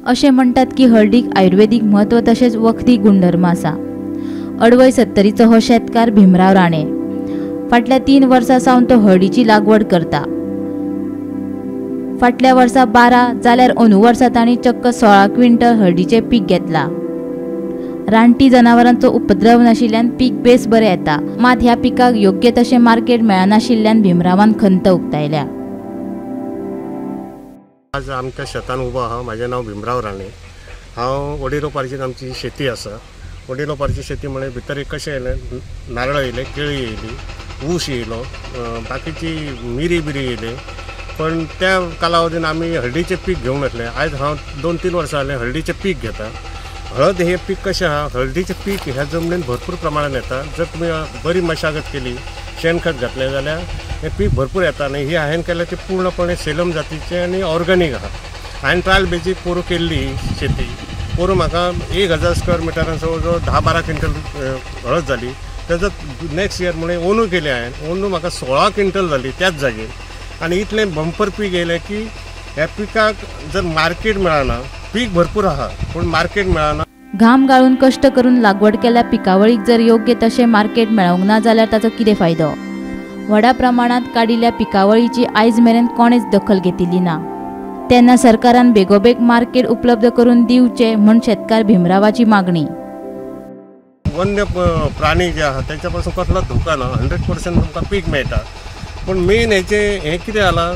अशें म्हणटात की हळदीक आयुर्वेदीक म्हत्व तशेंच वखदी गुणधर्म आसा। अडवय 70चो हो शेतकार भीमराव राणे फाटल्या 3 वर्सां सावन तो हळदीची लागवड करता। फाटल्या वर्सा 12 जाल्यार अंदू वर्सा तांणी चक्क 16 क्विंटल हळदीचें पीक घेतला। रानटी जनावरांचो उपद्रव नाशिल्ल्यान पीक बेस बरें येता, मात ह्या पिकाक योग्य तशें मार्केट मेळनाशिल्ल्यान भीमरावान खंत उक्तायल्या। आज आमच्या शेतान उबो आहा। म्हजें नांव भीमराव राणे। हांव वडिलोपार्जीत आमची शेती आसा। वडिलोपार्जी शेती म्हळ्यार भितर एक कशें येयलें, नारळ येयले, केळी येयली, ऊस येयलो, बाकीची मिरी बिरी येयले। पण त्या कालावधीन आमी हळदीचें पीक घेवंक नासलें। आयज हांव 2-3 वर्सां जालें हळदीचें पीक घेता। हळद हे पीक कशें आहा, हळदीचें पीक ह्या जमनीन भरपूर प्रमाणात येता। जर तुमी बरी मशागत केली, शेणखत घातलें जाल्यार हें पीक भरपूर येता। आनी ही हांवें केल्या ती पूर्णपणे सेलम जातीचें आनी ऑर्गॅनीक आहा। हांवें ट्रायल बेजीक पोरू केल्ली शेती। पोरू म्हाका 1000 स्क्वेअर मिटरान जवळ जवळ 10-12 क्विंटल हळद जाली। तेजो नेक्स्ट इयर म्हळ्यार अंदू केली हांवें। अंदू म्हाका 16 क्विंटल जाली त्याच जागेर। आनी इतलें बंपर पीक येयलें की ह्या पिकाक जर मार्केट मेळना, पीक भरपूर आहा पूण मार्केट मेळना। घाम गाळून कश्ट करून लागवड केल्या पिकावळीक जर योग्य तशें मार्केट मेळोंक ना जाल्यार ताचो कितें फायदो? व्हडा प्रमाणात काडिल्ल्या पिकावळीची आयज मेरेन कोणेच दखल घेतिल्ली ना। तेन्ना सरकारान बेगोबेग मार्केट उपलब्ध करून दिवचें म्हण शेतकार भीमरावाची मागणी। वन्य प्राणी जे आहा तेच्या पासून कसलो धोका ना, 100% तुमकां पीक मेळटा। पूण मेन हें कितें जालां,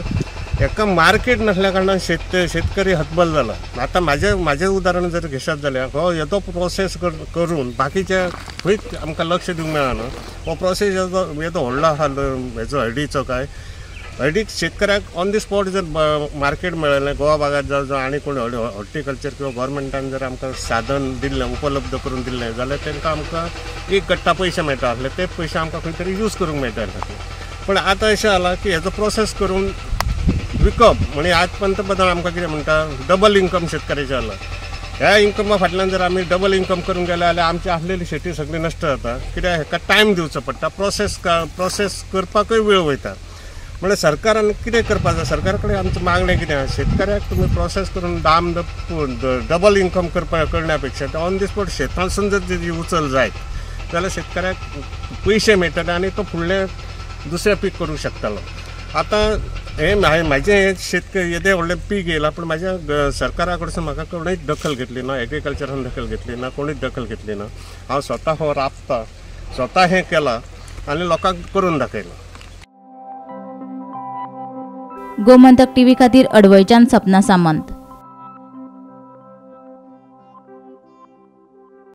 हेका मार्केट नासल्या कारणान शेतकरी हतबल जाला। आतां म्हाजें उदाहरण जर घेशात जाल्यार हो येदो प्रोसेस करून बाकीच्या खंयच आमकां लक्ष दिवंक मेळना। हो प्रोसेस येदो व्हडलो आहा हेजो हळदीचो काय। हळदीक शेतकऱ्याक ऑन दी स्पॉट जर मार्केट मेळ्ळें, गोवा भागात जावं आनी कोण हॉर्टिकल्चर किंवा गव्हर्मेंटान जर आमकां साधन दिल्लें, उपलब्ध करून दिल्लें जाल्यार तांकां आमकां एक गट्टा पयशे मेळटा आसले, ते पयशे आमकां खंय तरी यूज करूंक मेळटा। पण आतां अशें जालां की हेजो प्रोसेस करून विकप म्हणजे आज पंतप्रधान आमकां कितें म्हणटा, डबल इन्कम शेतकऱ्याचें जाला। ह्या इन्कमा फाटल्यान जर आमी डबल इन्कम करून गेले जाल्यार आमची आसलेली शेती सगळी नश्ट जाता। कित्याक हेका टायम दिवचो पडटा, प्रोसेस करपाकूय वेळ वयता। म्हणजे सरकारान कितें करपाक जाय, सरकारा कडेन आमचें मागणें कितें आहा, शेतकऱ्याक तुमी प्रोसेस करून डबल इन्कम करण्यापेक्षा ऑन दी स्पॉट शेतांसून जर तेजी उचल जायत जाल्यार शेतकऱ्याक पयशे मेळटले आनी तो फुडलें दुसरें पीक करूंक शकतलो। आतां म्हाजें शेतकरी येदें व्हडलें पीक येयलां, पूण म्हाज्या सरकारा कडसून म्हाका कोणूच दखल घेतली ना, एग्रीकल्चरान दखल घेतली ना, कोणूच दखल घेतली ना। हांव स्वता हो राबता, स्वता हें केलां आनी लोकांक करून दाखयलां। गोमंतक टीव्ही खातीर अडवयच्यान सपना सामंत।